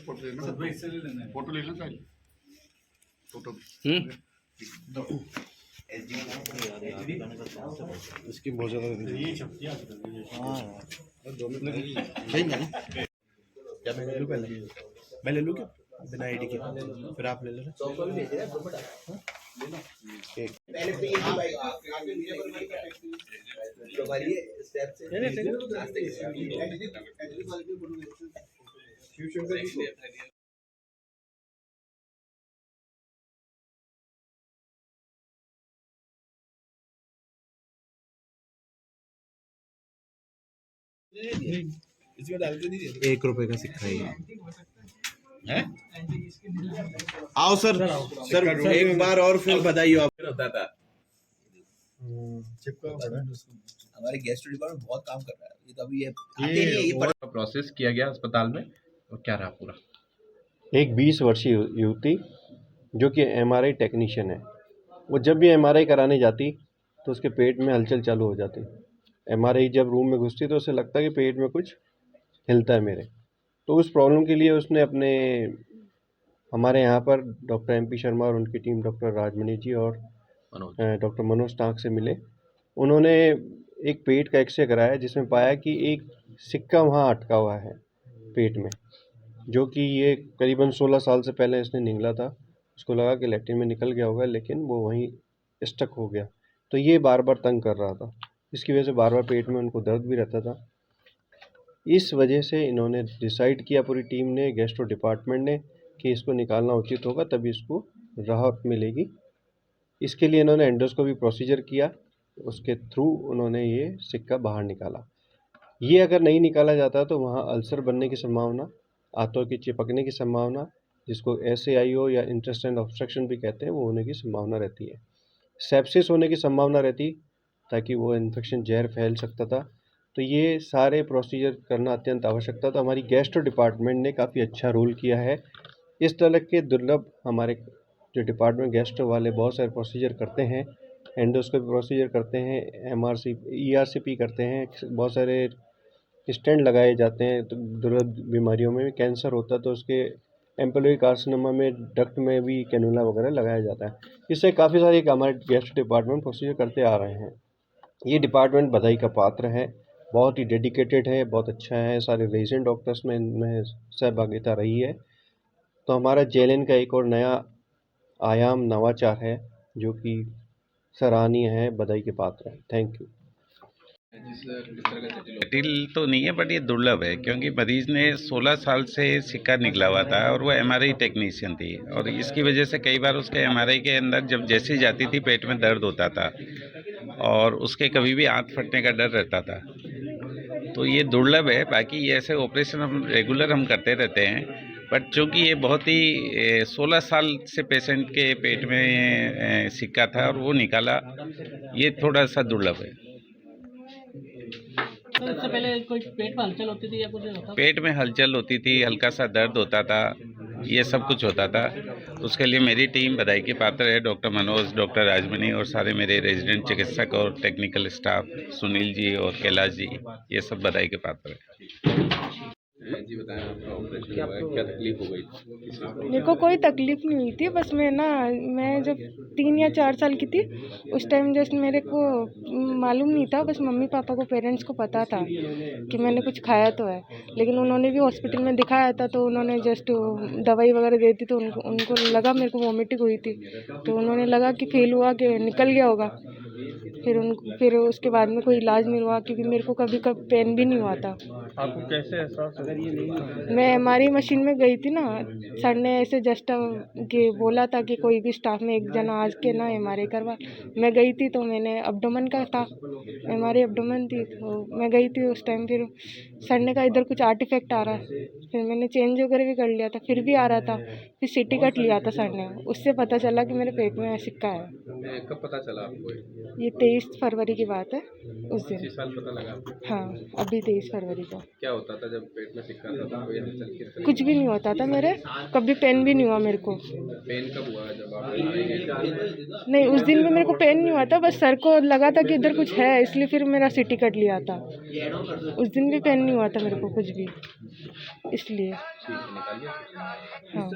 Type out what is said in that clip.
Photo ले लेना photo इसकी बहुत ज़्यादा क्या मैं ले लूँ पहले? मैं ले लूँ क्या बिना आईडी के? फिर आप ले लेना। इसमें डालते नहीं, 1 रुपए का सिक्का ही है। आओ सर, सर एक बार और फिर बताइए आप। होता था हमारे गेस्ट डिपार्टमेंट बहुत काम कर रहा है। ये तो अभी ये आते नहीं है, ये प्रोसेस किया गया अस्पताल में और क्या रहा पूरा। एक 20 वर्षीय युवती जो कि एमआरआई टेक्नीशियन है, वो जब भी एमआरआई कराने जाती तो उसके पेट में हलचल चालू हो जाती। एमआरआई जब रूम में घुसती तो उसे लगता कि पेट में कुछ हिलता है मेरे। तो उस प्रॉब्लम के लिए उसने हमारे यहाँ पर डॉक्टर MP शर्मा और उनकी टीम डॉक्टर राजमणि जी और डॉक्टर मनोज टांक से मिले। उन्होंने एक पेट का एक्सरे कराया जिसमें पाया कि एक सिक्का वहाँ अटका हुआ है पेट में, जो कि ये करीबन 16 साल से पहले इसने निगला था। उसको लगा कि लैट्रिन में निकल गया होगा, लेकिन वो वहीं स्टक हो गया। तो ये बार बार तंग कर रहा था, इसकी वजह से बार बार पेट में उनको दर्द भी रहता था। इस वजह से इन्होंने डिसाइड किया, पूरी टीम ने, गैस्ट्रो डिपार्टमेंट ने, कि इसको निकालना उचित होगा, तभी इसको राहत मिलेगी। इसके लिए इन्होंने एंडोस्कोपी प्रोसीजर किया, उसके थ्रू उन्होंने ये सिक्का बाहर निकाला। ये अगर नहीं निकाला जाता तो वहाँ अल्सर बनने की संभावना, आंतों की चिपकने की संभावना, जिसको SAIO या इंटेस्टाइन ऑब्स्ट्रक्शन भी कहते हैं, वो होने की संभावना रहती है। सेप्सिस होने की संभावना रहती, ताकि वो इन्फेक्शन जहर फैल सकता था। तो ये सारे प्रोसीजर करना अत्यंत आवश्यक था। तो हमारी गैस्ट्रो डिपार्टमेंट ने काफ़ी अच्छा रोल किया है। इस तरह के दुर्लभ हमारे जो डिपार्टमेंट गैस्ट्रो वाले बहुत सारे प्रोसीजर करते हैं, एंडोस्कोपी प्रोसीजर करते हैं, ERCP करते हैं, बहुत सारे स्टेंट लगाए जाते हैं। तो दुर्लभ बीमारियों में भी कैंसर होता है तो उसके एम्पलोई कार्सिनोमा में डक्ट में भी कैनुला वगैरह लगाया जाता है। इससे काफ़ी सारे हमारे गेस्ट डिपार्टमेंट प्रोसीजर करते आ रहे हैं। ये डिपार्टमेंट बधाई का पात्र है, बहुत ही डेडिकेटेड है, बहुत अच्छा है। सारे रेजिडेंट डॉक्टर्स में इनमें सहभागिता रही है। तो हमारा JLN का एक और नया आयाम, नवाचार है, जो कि सराहनीय है, बधाई के पात्र है। Thank you. जटिल तो नहीं है, बट ये दुर्लभ है, क्योंकि मरीज ने 16 साल से सिक्का निकला हुआ था और वो MRI टेक्नीशियन थी, और इसकी वजह से कई बार उसके MRI के अंदर जब जैसी जाती थी पेट में दर्द होता था और उसके कभी भी आंत फटने का डर रहता था। तो ये दुर्लभ है। बाकी ये ऐसे ऑपरेशन हम रेगुलर करते रहते हैं, बट चूँकि ये बहुत ही 16 साल से पेशेंट के पेट में सिक्का था और वो निकाला, ये थोड़ा सा दुर्लभ है। तो इससे पहले कोई पेट में हलचल होती थी या कुछ होता? पेट में हलचल होती थी, हल्का सा दर्द होता था, ये सब कुछ होता था। उसके लिए मेरी टीम बधाई की पात्र है। डॉक्टर मनोज, डॉक्टर राजमणि और सारे मेरे रेजिडेंट चिकित्सक और टेक्निकल स्टाफ, सुनील जी और कैलाश जी, ये सब बधाई के पात्र है। जी बताएं, आपका ऑपरेशन हुआ है, क्या तकलीफ हो गई? मेरे को कोई तकलीफ नहीं हुई थी, बस मैं जब 3 या 4 साल की थी उस टाइम जस्ट मेरे को मालूम नहीं था, बस मम्मी पापा को, पेरेंट्स को पता था कि मैंने कुछ खाया तो है, लेकिन उन्होंने भी हॉस्पिटल में दिखाया था तो उन्होंने जस्ट दवाई वगैरह दी थी, तो उनको लगा मेरे को वॉमिटिंग हुई थी, तो उन्होंने लगा कि फील हुआ कि निकल गया होगा। फिर उसके बाद में कोई इलाज नहीं हुआ, क्योंकि मेरे को कभी पेन भी नहीं हुआ था। आपको कैसे एहसास अगर ये नहीं? मैं हमारी मशीन में गई थी ना, सर ने ऐसे जस्ट के बोला था कि कोई भी स्टाफ में एक जना आज के ना MRI करवा। मैं गई थी तो मैंने एब्डोमेन का था, MRI एब्डोमेन थी, तो मैं गई थी उस टाइम। फिर सर ने कहा इधर कुछ आर्टिफैक्ट आ रहा है, फिर मैंने चेंज वगैरह भी कर लिया था, फिर भी आ रहा था। फिर CT कट लिया था सर ने, उससे पता चला कि मेरे पेट में सिक्का है। कब पता चला आपको? ये 23 फरवरी की बात है उस दिन। इसी साल पता लगा आपको? हाँ, अभी 23 फरवरी को। क्या होता था जब पेट में सिक्का था तो कोई हलचल किस तरह? कुछ भी नहीं होता था मेरे, कभी पेन भी नहीं हुआ मेरे को। पेन कब हुआ जब आप MRI गए? नहीं, उस दिन भी मेरे को पेन नहीं हुआ था, बस सर को लगा था कि इधर कुछ है, इसलिए फिर मेरा CT कट लिया था। उस दिन भी पेन नहीं हुआ था मेरे को कुछ भी, इसलिए। ठीक है, निकालिए। हाँ।